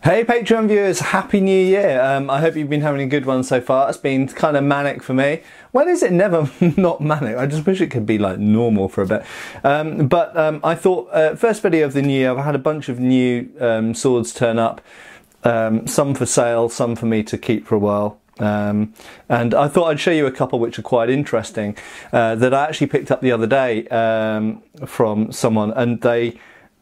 Hey Patreon viewers, Happy New Year. I hope you've been having a good one so far. It's been kind of manic for me. When is it never not manic? I just wish it could be like normal for a bit. I thought, first video of the new year, I've had a bunch of new swords turn up. Some for sale, some for me to keep for a while. And I thought I'd show you a couple which are quite interesting that I actually picked up the other day from someone, and they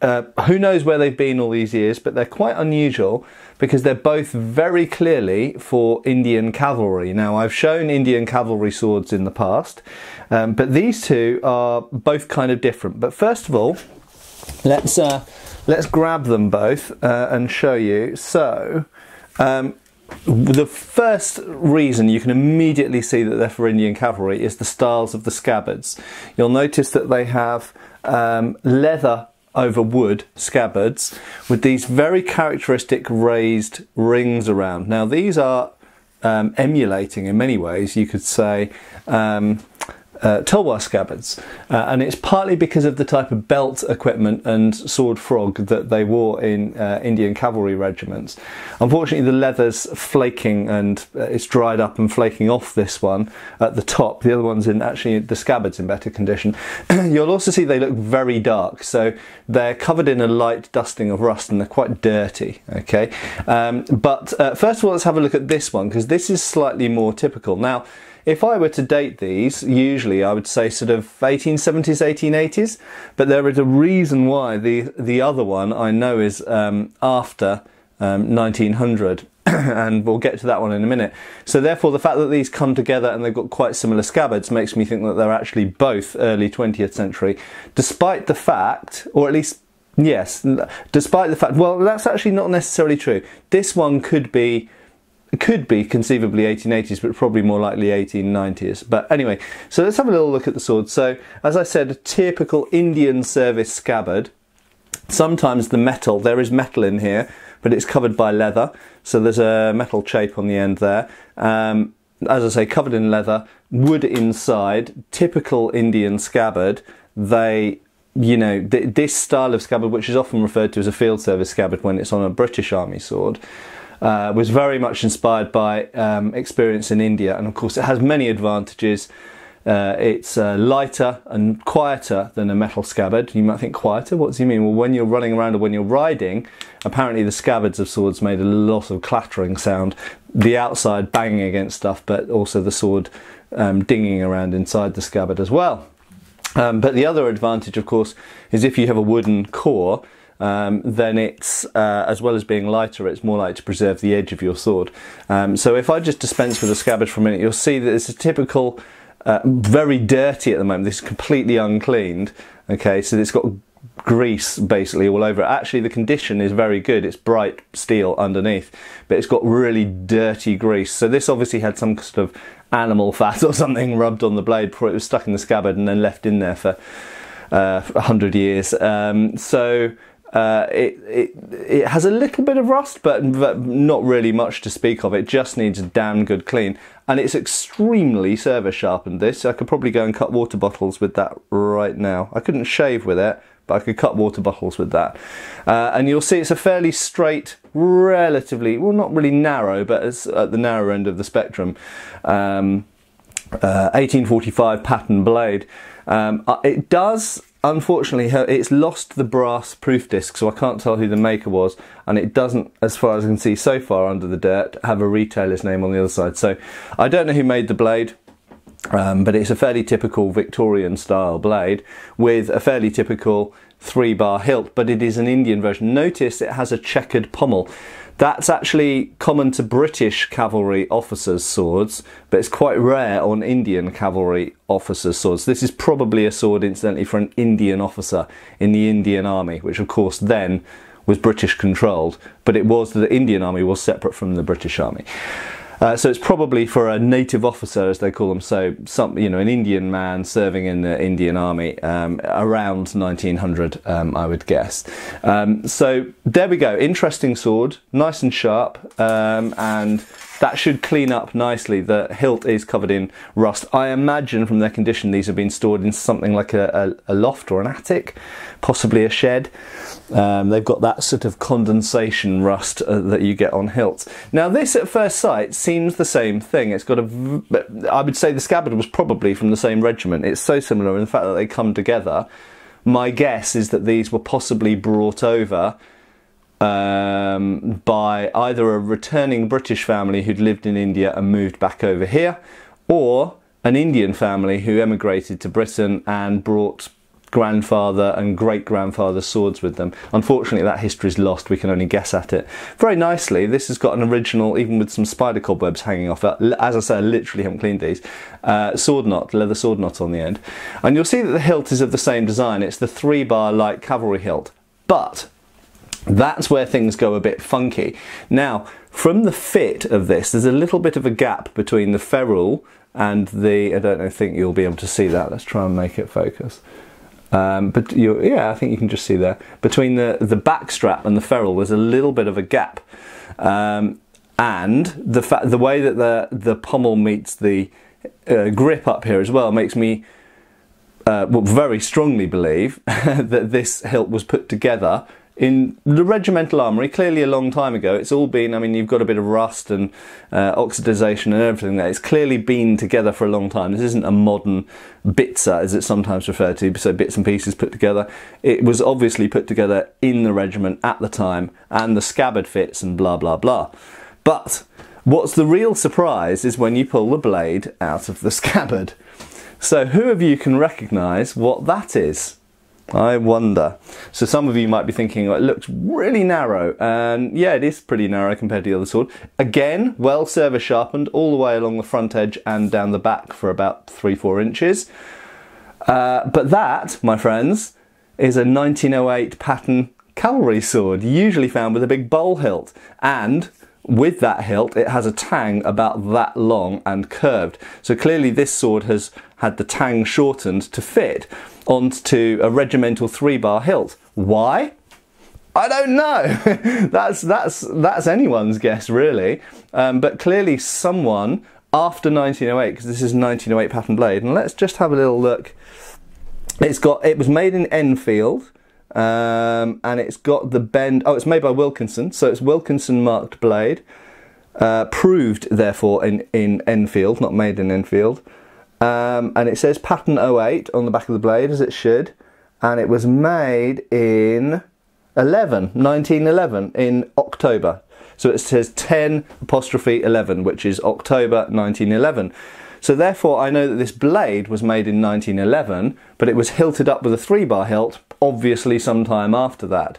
who knows where they've been all these years, but they're quite unusual because they're both very clearly for Indian cavalry. Now, I've shown Indian cavalry swords in the past, but these two are both kind of different. But first of all, let's grab them both and show you. So, the first reason you can immediately see that they're for Indian cavalry is the styles of the scabbards. You'll notice that they have leather over wood scabbards with these very characteristic raised rings around. Now these are emulating in many ways, you could say, tulwar scabbards, and it's partly because of the type of belt equipment and sword frog that they wore in Indian cavalry regiments. Unfortunately, the leather's flaking and it's dried up and flaking off this one at the top. The other one's in, actually, the scabbard's in better condition. You'll also see they look very dark, so they're covered in a light dusting of rust and they're quite dirty. Okay, first of all, let's have a look at this one, because this is slightly more typical. Now, if I were to date these, usually I would say sort of 1870s, 1880s, but there is a reason why the other one I know is after 1900, and we'll get to that one in a minute. So therefore, the fact that these come together and they've got quite similar scabbards makes me think that they're actually both early 20th century, despite the fact, or at least, yes, despite the fact, well, that's actually not necessarily true. This one could be conceivably 1880s, but probably more likely 1890s. But anyway, so let's have a little look at the sword. So, as I said, a typical Indian service scabbard. Sometimes the metal, there is metal in here, but it's covered by leather. So there's a metal chape on the end there. As I say, covered in leather, wood inside, typical Indian scabbard. They, you know, this style of scabbard, which is often referred to as a field service scabbard when it's on a British Army sword, was very much inspired by experience in India, and of course it has many advantages. It's lighter and quieter than a metal scabbard. You might think, quieter? What does he mean? Well, when you're running around or when you're riding, apparently the scabbards of swords made a lot of clattering sound. The outside banging against stuff, but also the sword dinging around inside the scabbard as well. But the other advantage, of course, is if you have a wooden core, then it's, as well as being lighter, it's more likely to preserve the edge of your sword. So if I just dispense with the scabbard for a minute, you'll see that it's a typical, very dirty at the moment. This is completely uncleaned. Okay, so it's got grease basically all over it. Actually, the condition is very good. It's bright steel underneath, but it's got really dirty grease. So this obviously had some sort of animal fat or something rubbed on the blade before it was stuck in the scabbard and then left in there for 100 years. It has a little bit of rust, but not really much to speak of. It just needs a damn good clean, and it's extremely service sharpened. This, I could probably go and cut water bottles with that right now. I couldn't shave with it, but I could cut water bottles with that. And you'll see it's a fairly straight, relatively, well, not really narrow, but it's at the narrow end of the spectrum. 1845 pattern blade. It does, unfortunately, it's lost the brass proof disc, so I can't tell who the maker was, and it doesn't, as far as I can see so far under the dirt, have a retailer's name on the other side. So I don't know who made the blade, but it's a fairly typical Victorian style blade with a fairly typical 3-bar hilt, but it is an Indian version. Notice it has a checkered pommel. That's actually common to British cavalry officers' swords, but it's quite rare on Indian cavalry officers' swords. This is probably a sword, incidentally, for an Indian officer in the Indian Army, which of course then was British controlled, but it was, the Indian Army was separate from the British Army. So it's probably for a native officer, as they call them, so an Indian man serving in the Indian Army around 1900, I would guess. So there we go, interesting sword, nice and sharp, and that should clean up nicely. The hilt is covered in rust. I imagine from their condition these have been stored in something like a loft or an attic, possibly a shed. They've got that sort of condensation rust that you get on hilts. Now this at first sight seems the same thing. It's got I would say the scabbard was probably from the same regiment. It's so similar in the fact that they come together. My guess is that these were possibly brought over by either a returning British family who'd lived in India and moved back over here, or an Indian family who emigrated to Britain and brought grandfather and great-grandfather swords with them. Unfortunately, that history is lost. We can only guess at it. Very nicely, this has got an original, even with some spider cobwebs hanging off it. As I say, I literally haven't cleaned these. Sword knot, leather sword knot on the end. And you'll see that the hilt is of the same design. It's the 3-bar light cavalry hilt. But that's where things go a bit funky. Now, from the fit of this, there's a little bit of a gap between the ferrule and the... I think you'll be able to see that. Let's try and make it focus. But yeah, I think you can just see there. Between the back strap and the ferrule, there's a little bit of a gap. And the way that the pommel meets the grip up here as well makes me very strongly believe that this hilt was put together in the regimental armoury, clearly a long time ago. It's all been, I mean, you've got a bit of rust and oxidisation and everything there. It's clearly been together for a long time. This isn't a modern bitzer, as it's sometimes referred to, so bits and pieces put together. It was obviously put together in the regiment at the time, and the scabbard fits and blah, blah, blah. But what's the real surprise is when you pull the blade out of the scabbard. So who of you can recognise what that is? I wonder. So some of you might be thinking, oh, it looks really narrow, and yeah, it is pretty narrow compared to the other sword. Again, well service sharpened all the way along the front edge and down the back for about 3-4 inches. But that, my friends, is a 1908 pattern cavalry sword, usually found with a big bowl hilt, and with that hilt it has a tang about that long and curved. So clearly this sword has had the tang shortened to fit onto a regimental 3-bar hilt. Why? I don't know. that's anyone's guess, really. But clearly someone after 1908, because this is 1908 pattern blade, and let's just have a little look. It was made in Enfield, and it's got the bend. Oh, it's made by Wilkinson, so it's Wilkinson marked blade, proved therefore in Enfield, not made in Enfield. And it says pattern 08 on the back of the blade, as it should, and it was made in 1911 in October. So it says 10'11, which is October 1911. So therefore I know that this blade was made in 1911, but it was hilted up with a 3-bar hilt, obviously sometime after that.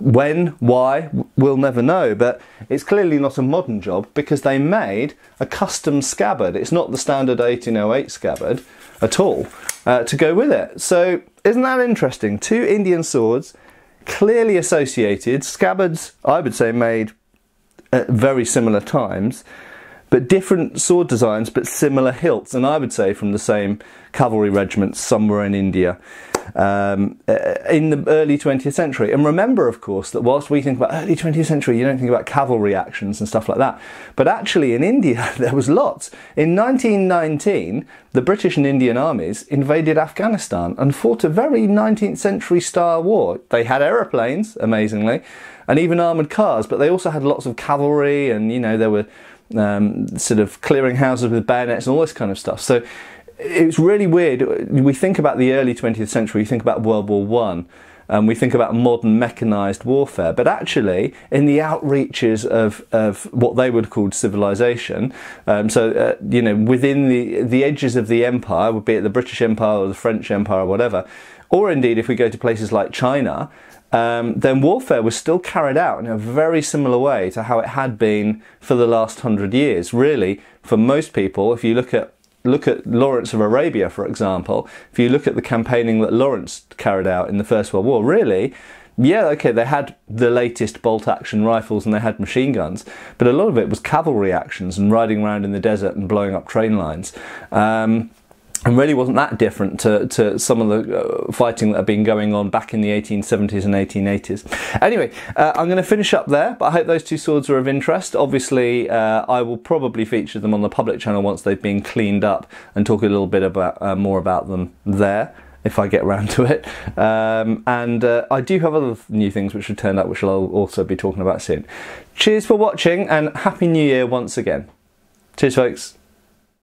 When, why, we'll never know, but it's clearly not a modern job because they made a custom scabbard. It's not the standard 1808 scabbard at all to go with it. So isn't that interesting? 2 Indian swords, clearly associated, scabbards I would say made at very similar times, but different sword designs but similar hilts, and I would say from the same cavalry regiment somewhere in India. In the early 20th century. And remember, of course, that whilst we think about early 20th century, you don't think about cavalry actions and stuff like that. But actually in India, there was lots. In 1919, the British and Indian armies invaded Afghanistan and fought a very 19th century style war. They had aeroplanes, amazingly, and even armoured cars, but they also had lots of cavalry, and, you know, there were sort of clearing houses with bayonets and all this kind of stuff. So it's really weird. We think about the early 20th century, we think about World War I, and we think about modern mechanised warfare, but actually in the outreaches of what they would call civilization, you know, within the edges of the empire, would be it the British Empire or the French Empire or whatever, or indeed if we go to places like China, then warfare was still carried out in a very similar way to how it had been for the last 100 years. Really, for most people, if you look at Lawrence of Arabia, for example, if you look at the campaigning that Lawrence carried out in the First World War, really, yeah, okay, they had the latest bolt-action rifles and they had machine guns, but a lot of it was cavalry actions and riding around in the desert and blowing up train lines. and really wasn't that different to some of the fighting that had been going on back in the 1870s and 1880s. Anyway, I'm going to finish up there, but I hope those two swords are of interest. Obviously, I will probably feature them on the public channel once they've been cleaned up and talk a little bit about more about them there, if I get round to it. And I do have other new things which have turned up, which I'll also be talking about soon. Cheers for watching, and Happy New Year once again. Cheers, folks.